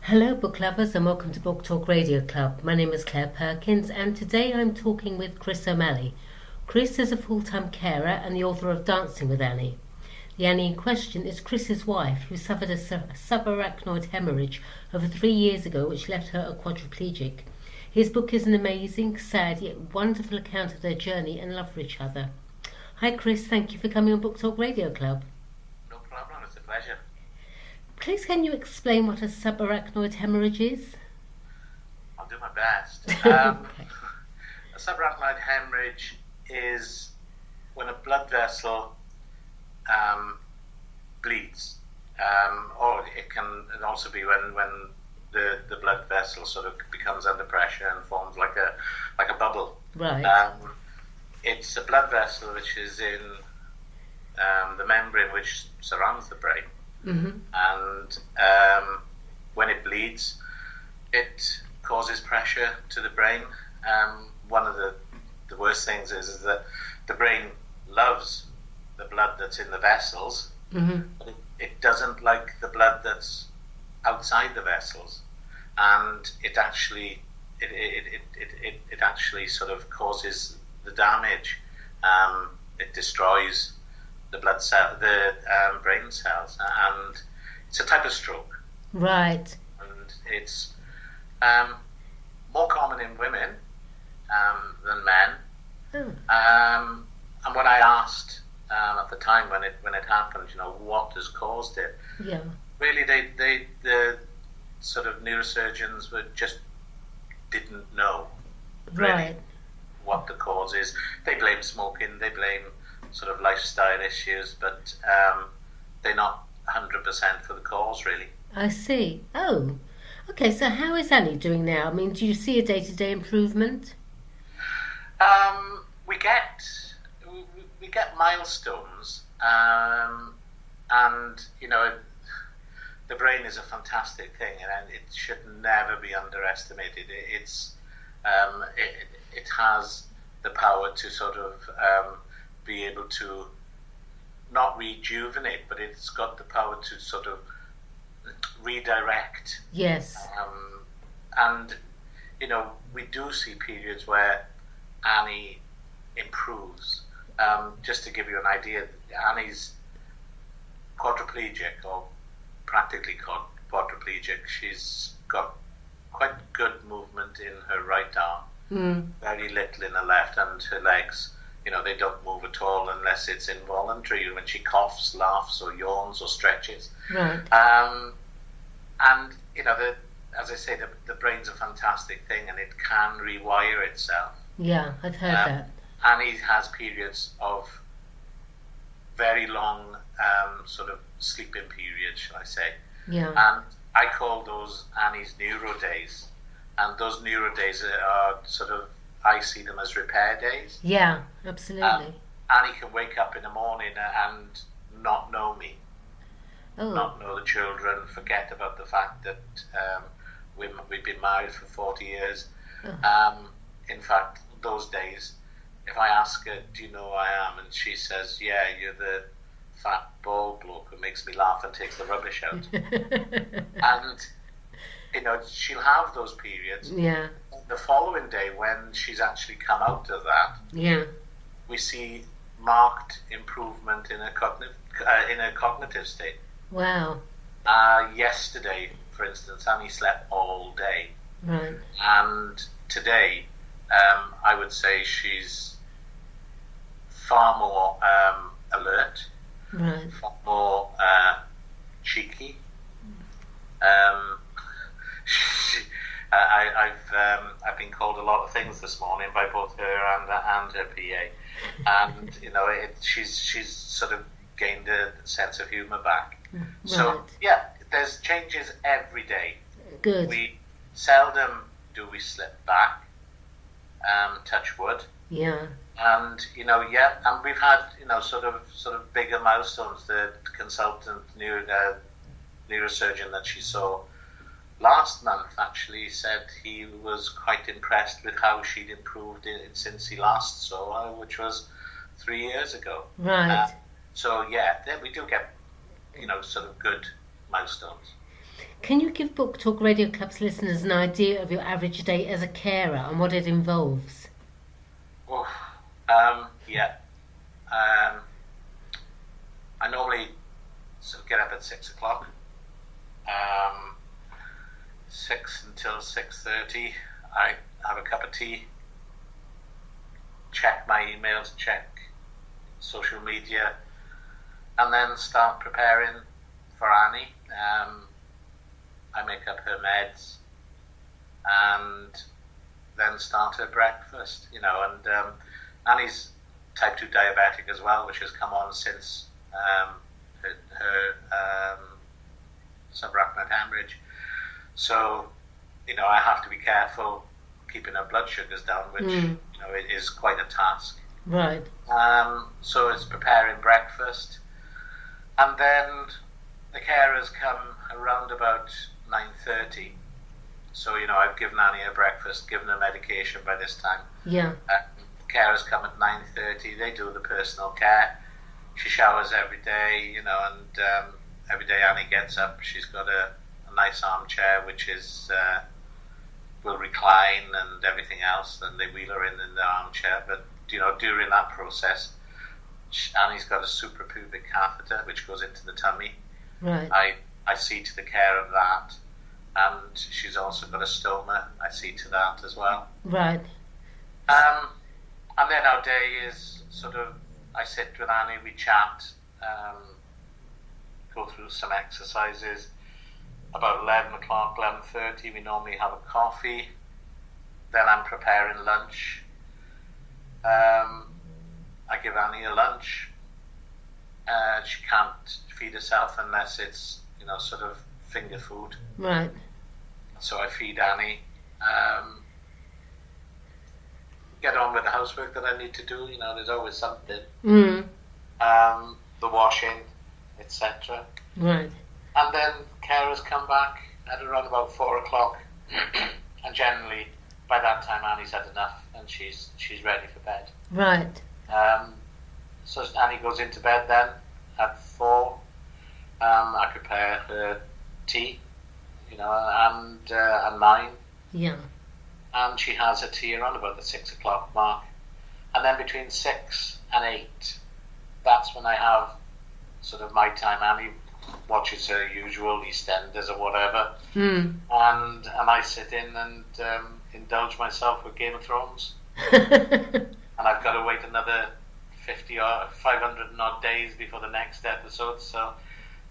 Hello, book lovers, and welcome to Book Talk Radio Club. My name is Claire Perkins, and today I'm talking with Chris O'Malley. Chris is a full-time carer and the author of Dancing with Annie. The Annie in question is Chris's wife, who suffered a subarachnoid hemorrhage over 3 years ago, which left her a quadriplegic. His book is an amazing, sad, yet wonderful account of their journey and love for each other. Hi, Chris. Thank you for coming on Book Talk Radio Club. No problem, it's a pleasure. Please, can you explain what a subarachnoid hemorrhage is? I'll do my best. Okay. A subarachnoid hemorrhage is when a blood vessel bleeds, or it can also be when the blood vessel sort of becomes under pressure and forms like a bubble. Right. It's a blood vessel which is in the membrane which surrounds the brain. Mm-hmm. And when it bleeds, it causes pressure to the brain. One of the worst things is that the brain loves the blood that's in the vessels, Mm-hmm. but it doesn't like the blood that's outside the vessels, and it actually sort of causes the damage. It destroys the blood cell, the brain cells, and it's a type of stroke. Right. And it's more common in women than men. Oh. And when I asked at the time when it happened, what has caused it? Yeah. Really, the sort of neurosurgeons didn't know really Right. what the cause is. They blame smoking, they blame sort of lifestyle issues, but they're not 100% for the cause, really. I see. Oh. Okay, so how is Annie doing now? I mean, do you see a day-to-day improvement? We get milestones, and the brain is a fantastic thing, and it should never be underestimated. It has the power to sort of be able to not rejuvenate, but it's got the power to sort of redirect. Yes. And we do see periods where Annie improves. Just to give you an idea, Annie's quadriplegic, or practically quadriplegic. She's got quite good movement in her right arm, very little in her left, and her legs, they don't move at all unless it's involuntary, when she coughs, laughs, or yawns, or stretches. Right. And as I say, the brain's a fantastic thing, and it can rewire itself. Yeah, I've heard that. Annie has periods of very long sort of sleeping periods, shall I say. Yeah. And I call those Annie's neuro days. And those neuro days are sort of, I see them as repair days. Yeah, absolutely. Annie can wake up in the morning and not know me, not know the children, forget about the fact that we've been married for 40 years. In fact, those days, if I ask her, do you know who I am? And she says, yeah, you're the fat bald bloke who makes me laugh and takes the rubbish out. And, she'll have those periods. Yeah. The following day, when she's actually come out of that, Yeah. we see marked improvement in her cognitive state. Wow. Yesterday, for instance, Annie slept all day. Right. And today, I would say she's far more alert, Right. far more cheeky. I've been called a lot of things this morning by both her and her PA, and she's sort of gained a sense of humour back. Right. So yeah, there's changes every day. Good. We seldom do we slip back. Touch wood. Yeah. And and we've had sort of bigger milestones. The consultant neurosurgeon that she saw last month actually said he was quite impressed with how she'd improved since he last saw her, which was 3 years ago. Right. So yeah, then we do get sort of good milestones. Can you give Book Talk Radio Club's listeners an idea of your average day as a carer and what it involves? Oh, yeah. I normally sort of get up at 6 o'clock. 6 until 6:30. I have a cup of tea, check my emails, check social media, and then start preparing for Annie. I make up her meds and then start her breakfast, and Annie's type 2 diabetic as well, which has come on since her subarachnoid haemorrhage. So, I have to be careful keeping her blood sugars down, which, it is quite a task. Right. So it's preparing breakfast. And then the carers come around about 9:30. So, I've given Annie her breakfast, given her medication by this time. Yeah. Carers come at 9:30. They do the personal care. She showers every day, and every day Annie gets up. She's got a nice armchair, which is will recline and everything else. Then they wheel her in the armchair. But during that process, Annie's got a suprapubic catheter which goes into the tummy. Right. I see to the care of that, and she's also got a stoma. I see to that as well. Right. And then our day is sort of, I sit with Annie, we chat, go through some exercises. About 11 o'clock, 11:30, we normally have a coffee. Then I'm preparing lunch. I give Annie a lunch. She can't feed herself unless it's, sort of finger food. Right. So I feed Annie. Get on with the housework that I need to do. There's always something. The washing, etc. Right. And then carers come back at around about 4 o'clock, and generally by that time Annie's had enough and she's ready for bed. Right. So Annie goes into bed then at 4. I prepare her tea, and mine. Yeah. And she has her tea around about the 6 o'clock mark. And then between 6 and 8, that's when I have sort of my time. Annie watches her usual EastEnders or whatever. And I sit in and indulge myself with Game of Thrones. And I've got to wait another 50 or 500 and odd days before the next episode. So,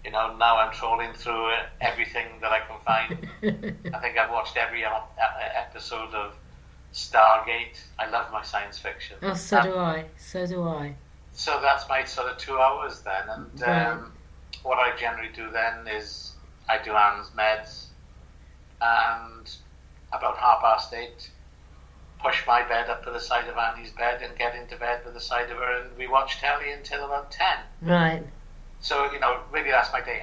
now I'm trawling through everything that I can find. I think I've watched every episode of Stargate. I love my science fiction. Oh, so do I. So that's my sort of 2 hours then. And what I generally do then is I do Anne's meds, and about 8:30, push my bed up to the side of Annie's bed and get into bed with the side of her, and we watch telly until about 10. Right. So, really that's my day.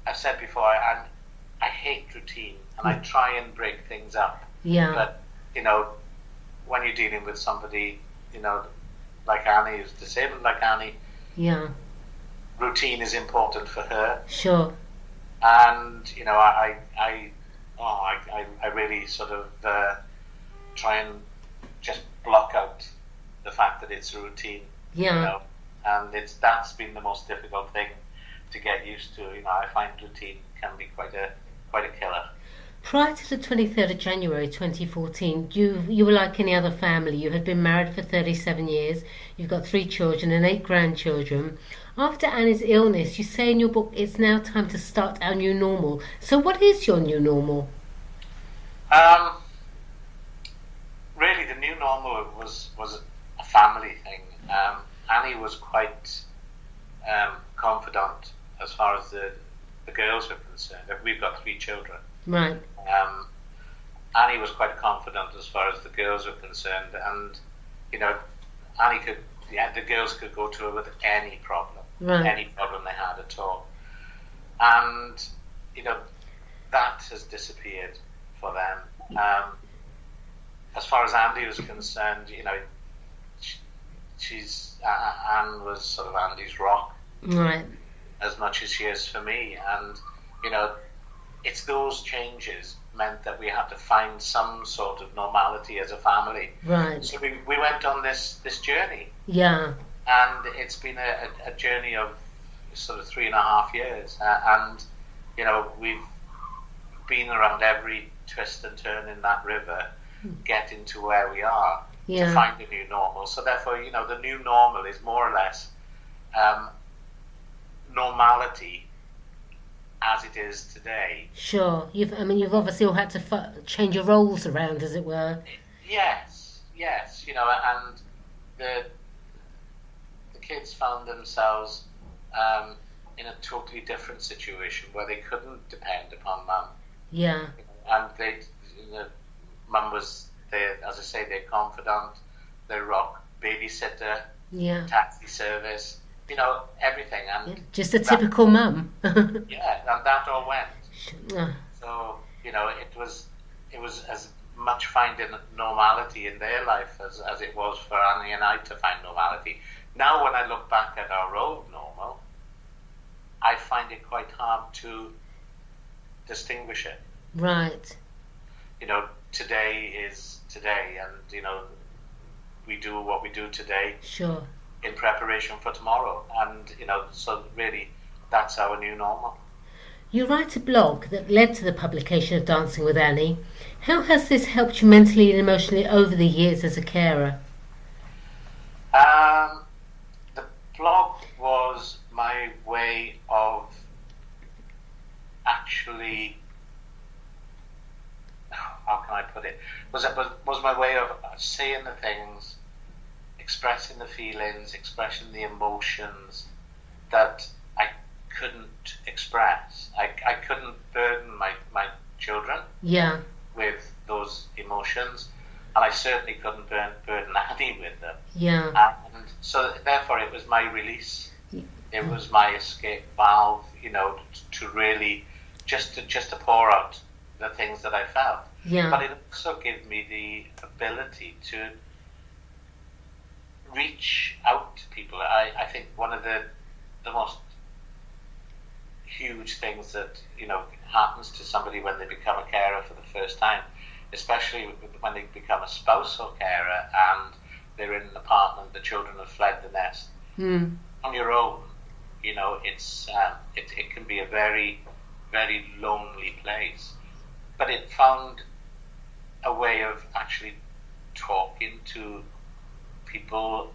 I've said before, I hate routine, and I try and break things up. Yeah. But, when you're dealing with somebody, like Annie, who's disabled like Annie, yeah, routine is important for her. Sure. And, I really sort of try and just block out the fact that it's a routine. Yeah. And that's been the most difficult thing to get used to. I find routine can be quite a killer. Prior to the 23rd of January 2014, you were like any other family. You had been married for 37 years. You've got 3 children and 8 grandchildren. After Annie's illness, you say in your book, it's now time to start our new normal. So what is your new normal? Really, the new normal was a family thing. Annie was quite confident as far as the girls were concerned. We've got 3 children. Right. Annie was quite confident as far as the girls were concerned, and Annie could, the girls could go to her with any problem, any problem they had at all, and that has disappeared for them. As far as Andy was concerned, Anne was sort of Andy's rock, right? As much as she is for me, and it's those changes meant that we had to find some sort of normality as a family. Right. So we went on this journey. Yeah. And it's been a journey of sort of 3.5 years. And, you know, we've been around every twist and turn in that river, getting to where we are to find a new normal. So therefore, you know, the new normal is more or less normality as it is today. Sure. You've obviously all had to change your roles around, as it were. Yes. You know, and the kids found themselves in a totally different situation where they couldn't depend upon mum. Yeah. And mum was their, as I say, their confidant, their rock, babysitter, taxi service, you know, everything. And just a typical mum. Yeah, and that all went. So, you know, it was as much finding normality in their life as it was for Annie and I to find normality. Now, when I look back at our old normal, I find it quite hard to distinguish it. Right. You know, today is today, and, you know, we do what we do today. Sure. In preparation for tomorrow. And, you know, so really, that's our new normal. You write a blog that led to the publication of Dancing with Annie. How has this helped you mentally and emotionally over the years as a carer? The blog was my way of actually, how can I put it? Was my way of saying the things, expressing the feelings, expressing the emotions that I couldn't express. I couldn't burden my children with those emotions, and I certainly couldn't burden Annie with them. Yeah. And so therefore it was my release. It was my escape valve, you know, to really just to pour out the things that I felt. Yeah. But it also gave me the ability to reach out to people. I think one of the most huge things that, you know, happens to somebody when they become a carer for the first time, especially when they become a spousal carer and they're in an apartment, the children have fled the nest. On your own, you know, it can be a very, very lonely place. But it found a way of actually talking to people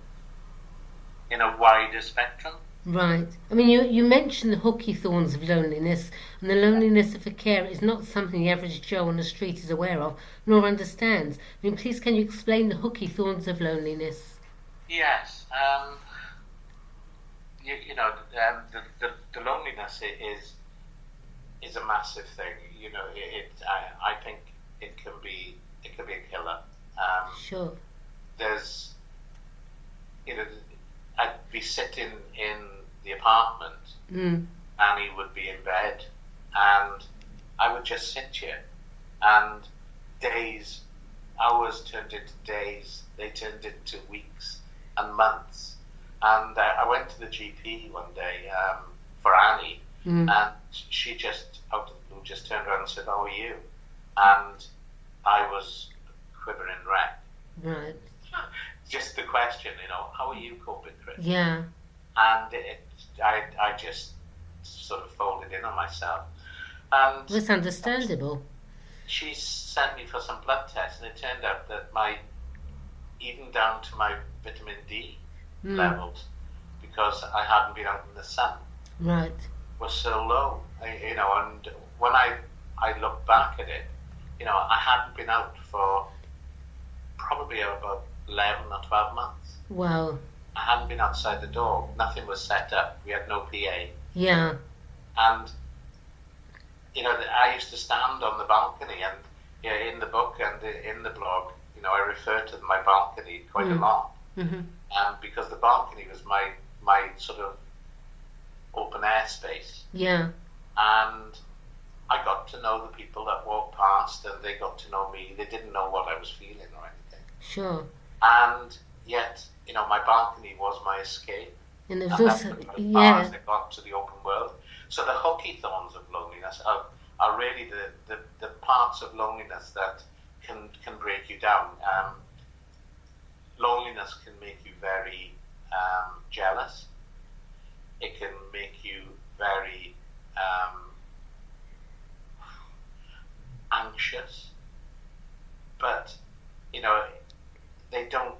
in a wider spectrum. Right. I mean, you mentioned the Hooky Thorns of Loneliness, and the loneliness of a carer is not something the average Joe on the street is aware of, nor understands. I mean, please, can you explain the Hooky Thorns of Loneliness? Yes. The loneliness is a massive thing. You know, I think it can be a killer. Sure. There's, you know, I'd be sitting in the apartment, Annie would be in bed, and I would just sit here, and days, hours turned into days, they turned into weeks and months. And I went to the GP one day for Annie, and she just, out of the blue, just turned around and said, "How are you?" And I was quivering wreck. Right. Just the question, you know, how are you coping, Chris? Yeah. And I just sort of folded in on myself. And that's understandable. She sent me for some blood tests, and it turned out that even down to my vitamin D levels, because I hadn't been out in the sun, right, was so low. You know, and when I look back at it, you know, I hadn't been out for probably about 11 or 12 months. Wow. I hadn't been outside the door. Nothing was set up. We had no PA. Yeah. And, you know, I used to stand on the balcony, and in the book and in the blog, you know, I refer to my balcony quite a lot. Because the balcony was my sort of open air space. Yeah. And I got to know the people that walked past, and they got to know me. They didn't know what I was feeling or anything. Sure. And yet, you know, my balcony was my escape. And there was also, as far as I got to the open world. So the Hooky Thorns of Loneliness, are really the parts of loneliness that can break you down. Loneliness can make you very jealous. It can make you very anxious. But, you know, they don't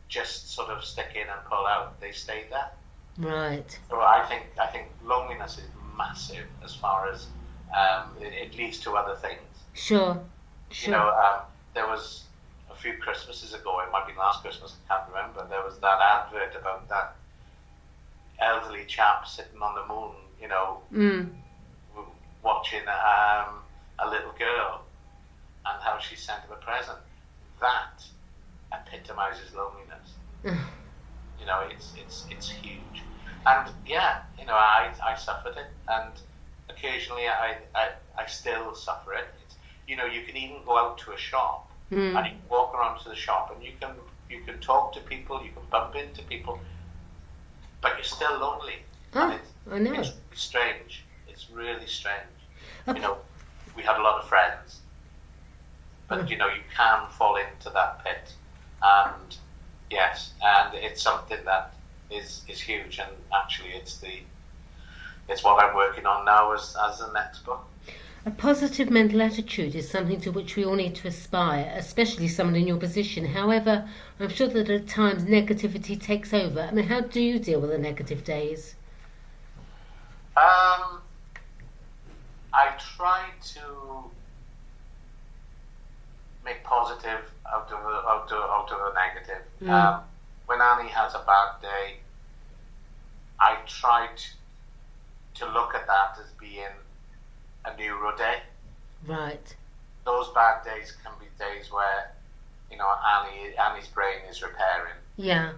just sort of stick in and pull out. They stay there. Right. So I think loneliness is massive as far as it leads to other things. Sure. You know, there was a few Christmases ago, it might be last Christmas, I can't remember, there was that advert about that elderly chap sitting on the moon, you know, watching a little girl and how she sent him a present. That epitomizes loneliness. You know, it's huge. And yeah, you know, I suffered it, and occasionally I still suffer it. You know, you can even go out to a shop and you can walk around to the shop and you can talk to people, you can bump into people, but you're still lonely. Oh, I know. It's strange. It's really strange. You know, we had a lot of friends, but you know, you can fall into that pit. And yes, and it's something that is huge, and actually it's what I'm working on now as the next book. A positive mental attitude is something to which we all need to aspire, especially someone in your position. However, I'm sure that at times negativity takes over. I mean, how do you deal with the negative days? I try to make positive out of a negative. When Annie has a bad day, I try to look at that as being a neuro day. Right. Those bad days can be days where, you know, Annie's brain is repairing. Yeah.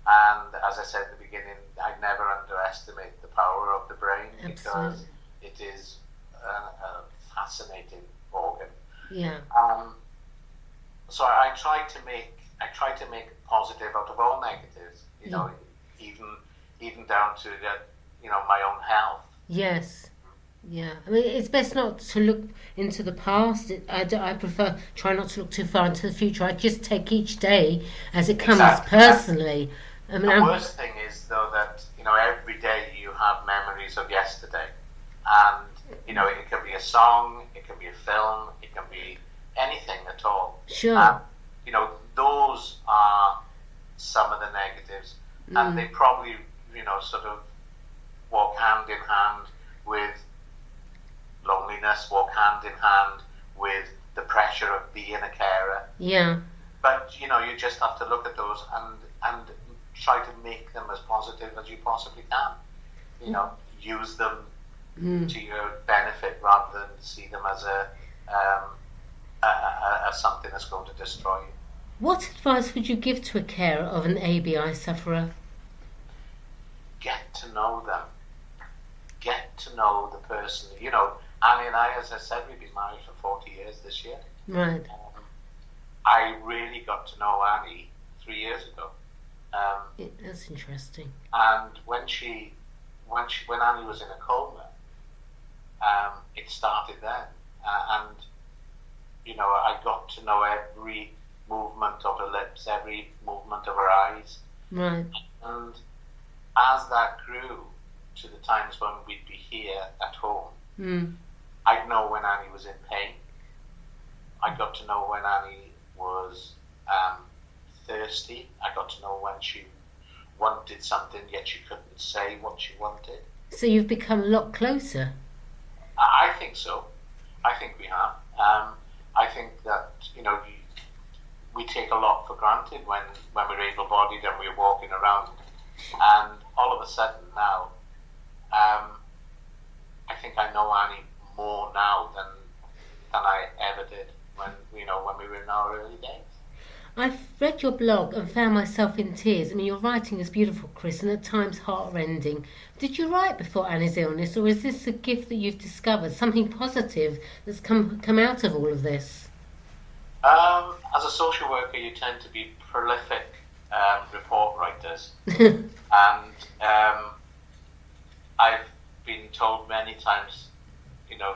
And as I said at the beginning, I never underestimate the power of the brain. Absolutely. Because it is a fascinating organ. Yeah. So I try to make positive out of all negatives. You know, even down to my own health. Yes. Yeah, I mean, it's best not to look into the past. I prefer try not to look too far into the future. I just take each day as it comes. Exactly. Personally. I mean, the worst thing is though that every day you have memories of yesterday, and it can be a song, it can be a film, it can be anything at all. Sure. Those are some of the negatives, and they probably sort of walk hand in hand with loneliness, walk hand in hand with the pressure of being a carer. Yeah. But you just have to look at those and try to make them as positive as you possibly can. Use them to your benefit rather than see them as as something that's going to destroy you. What advice would you give to a carer of an ABI sufferer? Get to know them. Get to know the person. Annie and I, as I said, we've been married for 40 years this year. Right. I really got to know Annie 3 years ago. That's interesting. And when Annie was in a coma, it started then. And I got to know every movement of her lips, every movement of her eyes. Right. And as that grew to the times when we'd be here at home, I'd know when Annie was in pain. I got to know when Annie was thirsty. I got to know when she wanted something yet she couldn't say what she wanted. So you've become a lot closer. I think so. I think we have. I think that we take a lot for granted when we're able-bodied and we're walking around, and all of a sudden now, I think I know Annie more now than I ever did when we were in our early days. I've read your blog and found myself in tears. I mean, your writing is beautiful, Chris, and at times heart-rending. Did you write before Annie's illness, or is this a gift that you've discovered, something positive that's come out of all of this? As a social worker, you tend to be prolific report writers, and I've been told many times,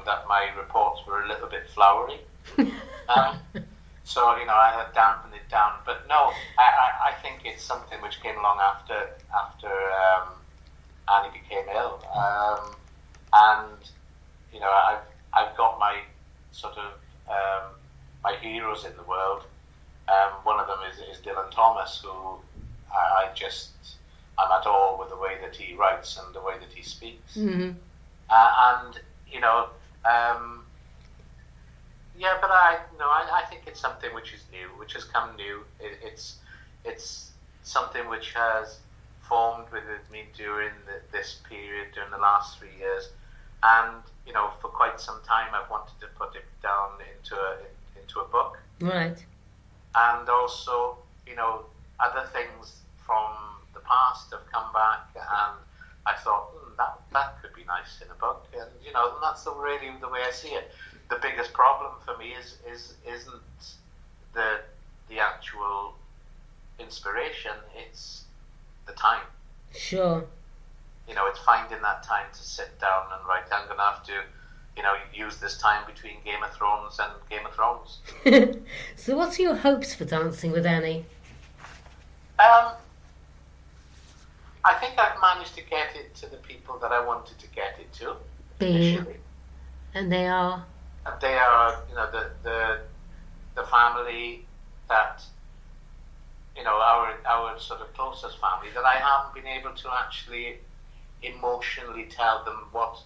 that my reports were a little bit flowery. So, I had dampened it down. But no, I think it's something which came along after Annie became ill. And, I've got my sort of, my heroes in the world. One of them is Dylan Thomas, who I'm at awe with the way that he writes and the way that he speaks. Mm-hmm. But I think it's something which is new, which has come new. It's something which has formed within me during this period, during the last 3 years, and for quite some time I've wanted to put it down into a book. Right. And also, other things from the past have come back, and I thought that could be nice in a book, and that's really the way I see it. The biggest problem for me isn't the actual inspiration; it's the time. Sure. It's finding that time to sit down and write. I'm going to have to, use this time between Game of Thrones and Game of Thrones. So, what are your hopes for Dancing with Annie? I think I've managed to get it to the people that I wanted to get it to initially. And they are? They are, the family that, our sort of closest family, that I haven't been able to actually emotionally tell them what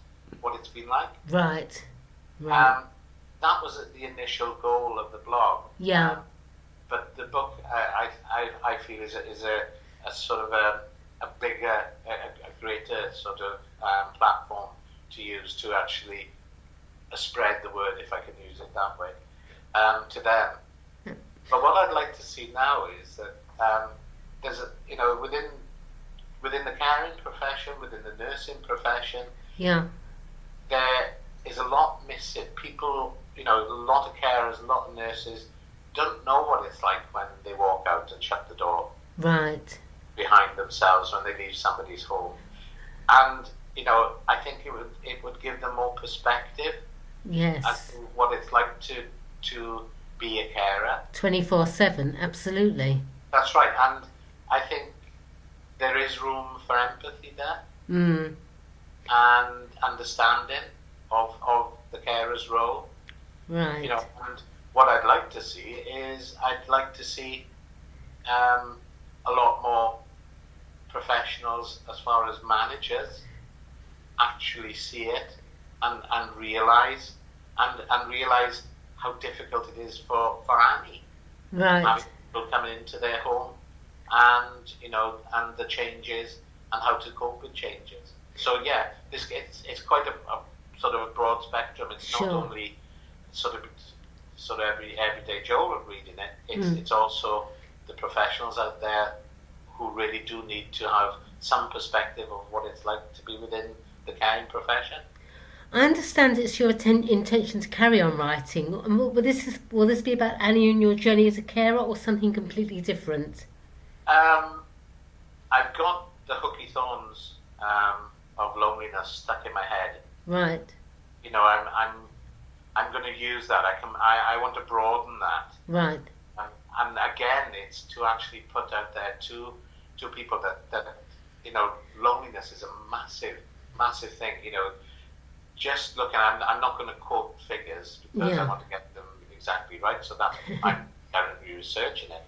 it's been like. Right. That was the initial goal of the blog. Yeah. But the book, I feel, is a sort of a bigger, a greater sort of platform to use to actually spread the word, if I can use it that way, to them. But what I'd like to see now is that there's within the caring profession, within the nursing profession, there is a lot missing. People, a lot of carers, a lot of nurses don't know what it's like when they walk out and shut the door behind themselves when they leave somebody's home. And I think it would give them more perspective as to what it's like to be a carer 24/7. Absolutely. That's right. And I think there is room for empathy there, and understanding of the carer's role. Right. And what I'd like to see is a lot more professionals, as far as managers, actually see it and realise how difficult it is for Annie. Right. Having people coming into their home, and and the changes and how to cope with changes. So it's quite a sort of a broad spectrum. It's not only sort of everyday Joe reading it. It's also the professionals out there who really do need to have some perspective of what it's like to be within the caring profession. I understand it's your intention to carry on writing. Will this be about Annie and your journey as a carer, or something completely different? I've got the Hooky Thorns of Loneliness stuck in my head. Right. I'm going to use that. I want to broaden that. Right. And again, it's to actually put out there to people that loneliness is a massive thing. Just looking, I'm not going to quote figures because I want to get them exactly right. So that I'm currently researching it.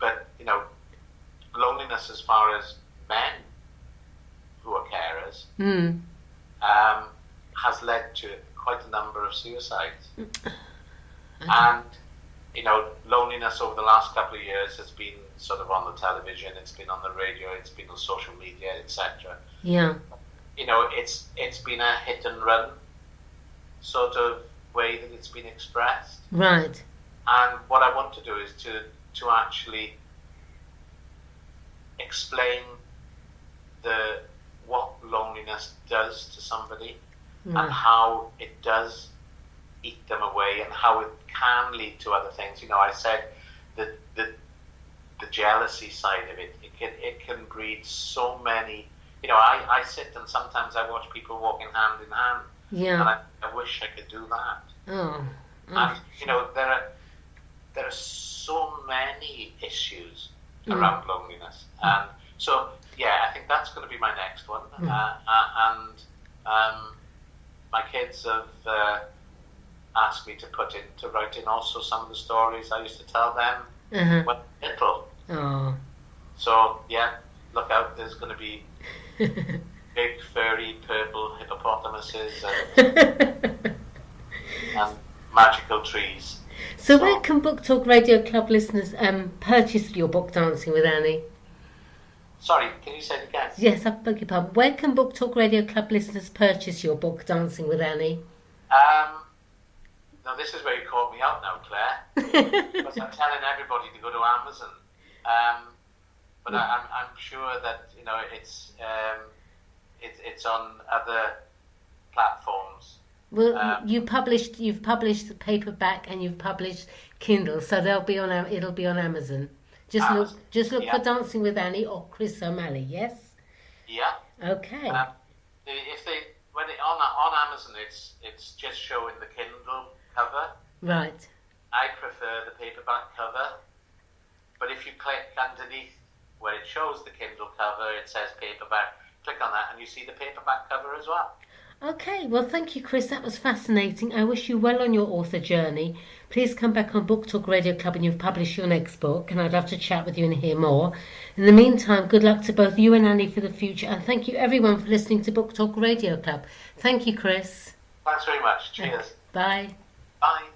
But loneliness, as far as men who are carers, has led to quite a number of suicides. And loneliness over the last couple of years has been sort of on the television, it's been on the radio, it's been on social media, etc. Yeah. It's been a hit and run sort of way that it's been expressed. Right. And what I want to do is to actually explain what loneliness does to somebody, and how it does eat them away, and how it can lead to other things. I said that the jealousy side of it can breed so many. I sit and sometimes I watch people walking hand in hand Yeah. And I wish I could do that. Oh. And there are so many issues around loneliness, and so I think that's going to be my next one. My kids have asked me to write in also some of the stories I used to tell them when they were little. Oh. So look out! There's going to be big furry purple hippopotamuses and magical trees. So where can Book Talk Radio Club listeners purchase your book, Dancing with Annie? Sorry, can you say it again? Yes, I beg your pardon. Where can Book Talk Radio Club listeners purchase your book, Dancing with Annie? Now this is where you caught me out now, Claire. Because I'm telling everybody to go to Amazon. But I'm sure that it's on other platforms. Well, you've published the paperback and you've published Kindle, so it'll be on Amazon. Just look for Dancing with Annie or Chris O'Malley. Yes. Yeah. Okay. When on Amazon, it's just showing the Kindle cover. Right. I prefer the paperback cover, but if you click underneath where it shows the Kindle cover, it says paperback. Click on that, and you see the paperback cover as well. Okay, well, thank you, Chris. That was fascinating. I wish you well on your author journey. Please come back on Book Talk Radio Club when you've published your next book, and I'd love to chat with you and hear more. In the meantime, good luck to both you and Annie for the future, and thank you, everyone, for listening to Book Talk Radio Club. Thank you, Chris. Thanks very much. Cheers. Bye. Bye.